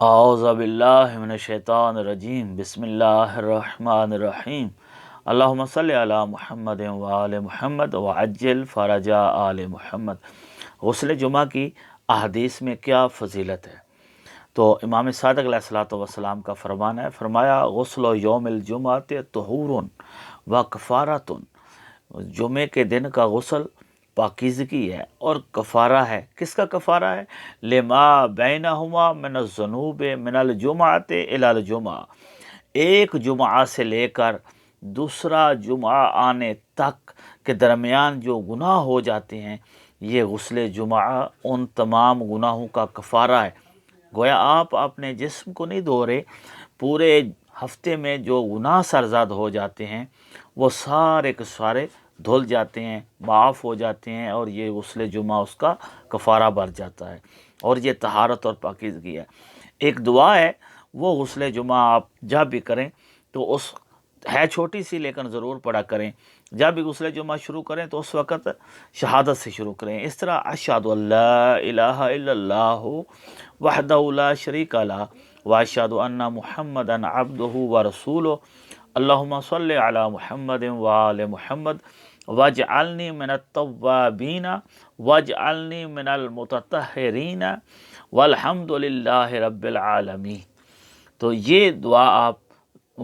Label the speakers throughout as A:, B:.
A: اعوذ باللہ من الشیطان الرجیم بسم اللہ الرحمن الرحیم اللہم صلی علی محمد وآل محمد وعجل فرج آل محمد۔ غسل جمعہ کی احادیث میں کیا فضیلت ہے؟ تو امام صادق علیہ الصلوۃ والسلام کا فرمان ہے، فرمایا غسل یوم الجمعۃ طہور و کفارۃ، جمعے کے دن کا غسل پاکیزگی ہے اور کفارہ ہے۔ کس کا کفارہ ہے؟ لما بینہما من الذنوب من الجمعۃ الی الجمعہ، ایک جمعہ سے لے کر دوسرا جمعہ آنے تک کے درمیان جو گناہ ہو جاتے ہیں، یہ غسل جمعہ ان تمام گناہوں کا کفارہ ہے۔ گویا آپ اپنے جسم کو نہیں دھو رہے، پورے ہفتے میں جو گناہ سرزاد ہو جاتے ہیں وہ سارے کے سارے دھل جاتے ہیں، معاف ہو جاتے ہیں، اور یہ غسل جمعہ اس کا کفارہ بن جاتا ہے، اور یہ طہارت اور پاکیزگی ہے۔ ایک دعا ہے، وہ غسل جمعہ آپ جب بھی کریں تو اس ہے چھوٹی سی لیکن ضرور پڑھا کریں۔ جب بھی غسل جمعہ شروع کریں تو اس وقت شہادت سے شروع کریں، اس طرح اشہد ان لا الہ الا اللہ وحدہ لا شریک لہ واشہد ان محمدا عبدہ ورسولہ اللہم صلی علی محمد وآل محمد واجعلنی من التوابین واجعلنی من المتطہرین والحمد للہ رب العالمین۔ تو یہ دعا آپ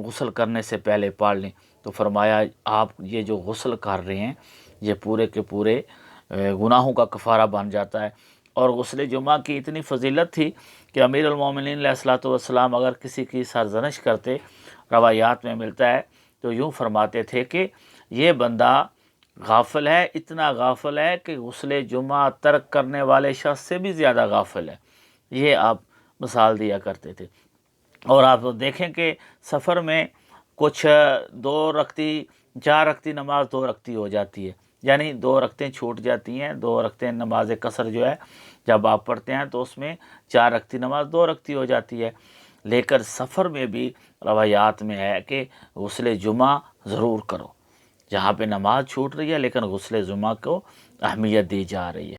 A: غسل کرنے سے پہلے پڑھ لیں، تو فرمایا آپ یہ جو غسل کر رہے ہیں یہ پورے کے پورے گناہوں کا کفارہ بن جاتا ہے۔ اور غسل جمعہ کی اتنی فضیلت تھی کہ امیر المومنین علیہ الصلوۃ والسلام اگر کسی کی سرزنش کرتے، روایات میں ملتا ہے، تو یوں فرماتے تھے کہ یہ بندہ غافل ہے، اتنا غافل ہے کہ غسل جمعہ ترک کرنے والے شخص سے بھی زیادہ غافل ہے۔ یہ آپ مثال دیا کرتے تھے۔ اور آپ دیکھیں کہ سفر میں کچھ 4 رکعتی نماز 2 رکعتی ہو جاتی ہے، یعنی 2 رکعتیں چھوٹ جاتی ہیں، 2 رکعتیں نماز قصر جو ہے جب آپ پڑھتے ہیں تو اس میں 4 رکعتی نماز 2 رکعتی ہو جاتی ہے۔ لیکن سفر میں بھی روایات میں ہے کہ غسل جمعہ ضرور کرو، جہاں پہ نماز چھوٹ رہی ہے لیکن غسل جمعہ کو اہمیت دی جا رہی ہے۔